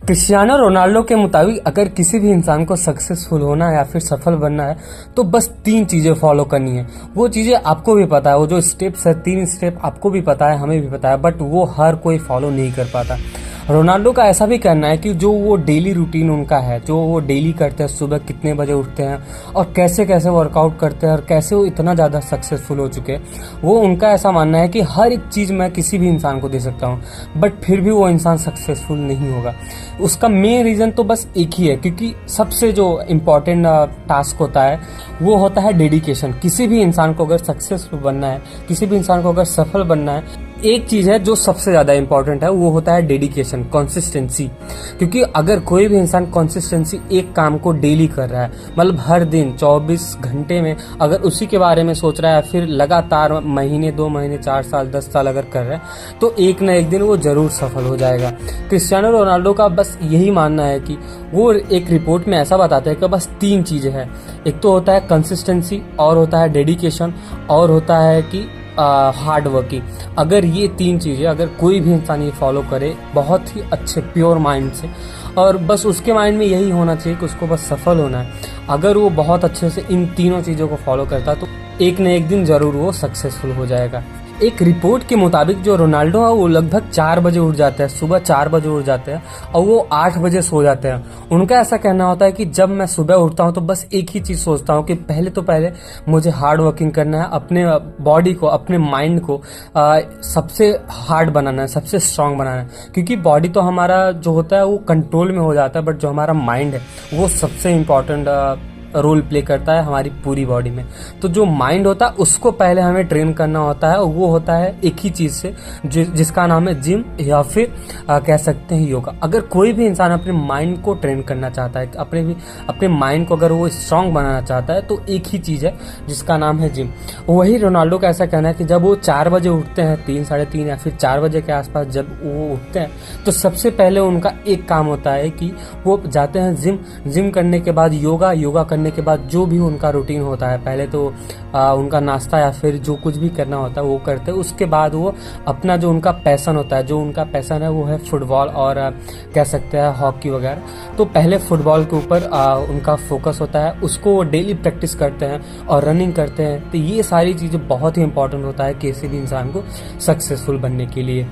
Cristiano Ronaldo के मुताबिक अगर किसी भी इंसान को सक्सेसफुल होना है या फिर सफल बनना है तो बस 3 चीज़ें फॉलो करनी है। वो चीज़ें आपको भी पता है, वो जो स्टेप्स है 3 स्टेप आपको भी पता है, हमें भी पता है, बट वो हर कोई फॉलो नहीं कर पाता। रोनाल्डो का ऐसा भी कहना है कि जो वो डेली रूटीन उनका है, जो वो डेली करते हैं, सुबह कितने बजे उठते हैं और कैसे कैसे वर्कआउट करते हैं और कैसे वो इतना ज़्यादा सक्सेसफुल हो चुके हैं, वो उनका ऐसा मानना है कि हर एक चीज़ मैं किसी भी इंसान को दे सकता हूँ बट फिर भी वो इंसान सक्सेसफुल नहीं होगा। उसका मेन रीज़न तो बस एक ही है, क्योंकि सबसे जो इम्पॉर्टेंट टास्क होता है वो होता है डेडिकेशन। किसी भी इंसान को अगर सक्सेसफुल बनना है, किसी भी इंसान को अगर सफल बनना है, एक चीज़ है जो सबसे ज़्यादा इंपॉर्टेंट है, वो होता है डेडिकेशन, कंसिस्टेंसी। क्योंकि अगर कोई भी इंसान कंसिस्टेंसी एक काम को डेली कर रहा है, मतलब हर दिन 24 घंटे में अगर उसी के बारे में सोच रहा है, फिर लगातार महीने 2 महीने 4 साल 10 साल अगर कर रहा है तो एक न एक दिन वो ज़रूर सफल हो जाएगा। क्रिस्टियानो रोनाल्डो का बस यही मानना है कि वो एक रिपोर्ट में ऐसा बताते हैं कि बस 3 चीज़ें हैं। एक तो होता है कंसिस्टेंसी, और होता है डेडिकेशन, और होता है कि हार्ड वर्किंग। अगर ये 3 चीज़ें अगर कोई भी इंसान ये फॉलो करे बहुत ही अच्छे प्योर माइंड से, और बस उसके माइंड में यही होना चाहिए कि उसको बस सफल होना है, अगर वो बहुत अच्छे से इन तीनों चीज़ों को फॉलो करता तो एक न एक दिन ज़रूर वो सक्सेसफुल हो जाएगा। एक रिपोर्ट के मुताबिक जो रोनाल्डो है वो लगभग 4 बजे उठ जाते हैं, सुबह 4 बजे उठ जाते हैं और वो 8 बजे सो जाते हैं। उनका ऐसा कहना होता है कि जब मैं सुबह उठता हूँ तो बस एक ही चीज़ सोचता हूँ कि पहले मुझे हार्ड वर्किंग करना है, अपने बॉडी को, अपने माइंड को सबसे हार्ड बनाना है, सबसे स्ट्रांग बनाना है। क्योंकि बॉडी तो हमारा जो होता है वो कंट्रोल में हो जाता है, बट जो हमारा माइंड है वो सबसे इम्पॉर्टेंट रोल प्ले करता है हमारी पूरी बॉडी में। तो जो माइंड होता है उसको पहले हमें ट्रेन करना होता है, और वो होता है एक ही चीज़ से जिसका नाम है जिम, या फिर कह सकते हैं योगा। अगर कोई भी इंसान अपने माइंड को ट्रेन करना चाहता है, अपने माइंड को अगर वो स्ट्रांग बनाना चाहता है तो एक ही चीज़ है जिसका नाम है जिम। वही रोनाल्डो का ऐसा कहना है कि जब वो 4 बजे उठते हैं, 3 साढ़े 3 या फिर 4 बजे के आसपास जब वो उठते हैं तो सबसे पहले उनका एक काम होता है कि वो जाते हैं जिम करने के बाद योगा करने के बाद जो भी उनका रूटीन होता है, पहले तो उनका नाश्ता या फिर जो कुछ भी करना होता है वो करते हैं। उसके बाद वो अपना जो उनका पैशन होता है, जो उनका पैशन है वो है फुटबॉल और कह सकते हैं हॉकी वगैरह। तो पहले फुटबॉल के ऊपर उनका फोकस होता है, उसको वो डेली प्रैक्टिस करते हैं और रनिंग करते हैं। तो ये सारी चीज़ें बहुत ही इंपॉर्टेंट होता है किसी भी इंसान को सक्सेसफुल बनने के लिए।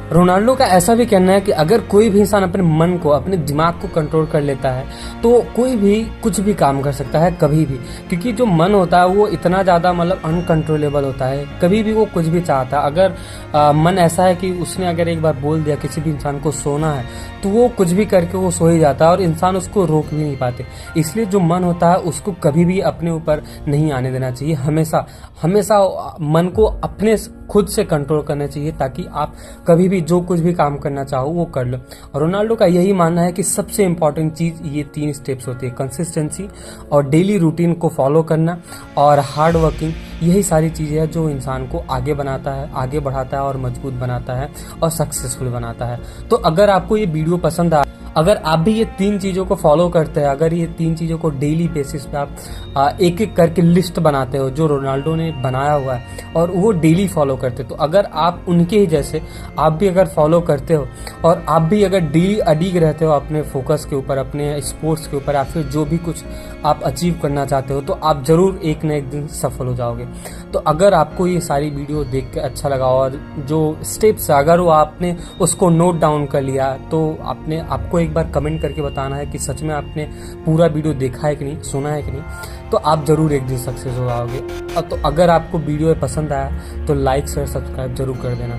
रोनाल्डो का ऐसा भी कहना है कि अगर कोई भी इंसान अपने मन को, अपने दिमाग को कंट्रोल कर लेता है तो कोई भी कुछ भी काम कर सकता है कभी भी। क्योंकि जो मन होता है वो इतना ज़्यादा मतलब अनकंट्रोलेबल होता है, कभी भी वो कुछ भी चाहता है। अगर मन ऐसा है कि उसने अगर एक बार बोल दिया किसी भी इंसान को सोना है तो वो कुछ भी करके वो सो ही जाता है और इंसान उसको रोक भी नहीं पाते। इसलिए जो मन होता है उसको कभी भी अपने ऊपर नहीं आने देना चाहिए। हमेशा मन को अपने खुद से कंट्रोल करना चाहिए, ताकि आप कभी भी जो कुछ भी काम करना चाहो वो कर लो। और रोनाल्डो का यही मानना है कि सबसे इंपॉर्टेंट चीज़ ये 3 स्टेप्स होती है, कंसिस्टेंसी और डेली रूटीन को फॉलो करना और हार्ड वर्किंग। यही सारी चीज़ें हैं जो इंसान को आगे बनाता है, आगे बढ़ाता है और मजबूत बनाता है और सक्सेसफुल बनाता है। तो अगर आपको ये वीडियो पसंद आया, अगर आप भी ये 3 चीज़ों को फॉलो करते हैं, अगर ये 3 चीज़ों को डेली बेसिस पे आप एक एक करके लिस्ट बनाते हो जो रोनाल्डो ने बनाया हुआ है और वो डेली फॉलो करते हो, तो अगर आप उनके ही जैसे आप भी अगर फॉलो करते हो और आप भी अगर डेली अडिग रहते हो अपने फोकस के ऊपर, अपने स्पोर्ट्स के ऊपर, या फिर जो भी कुछ आप अचीव करना चाहते हो, तो आप ज़रूर एक न एक दिन सफल हो जाओगे। तो अगर आपको ये सारी वीडियो देख के अच्छा लगा और जो स्टेप्स अगर वो आपने उसको नोट डाउन कर लिया, तो आपको एक बार कमेंट करके बताना है कि सच में आपने पूरा वीडियो देखा है कि नहीं, सुना है कि नहीं, तो आप ज़रूर एक दिन सक्सेस हो जाओगे। तो अगर आपको वीडियो पसंद आया तो लाइक शेयर सब्सक्राइब जरूर कर देना।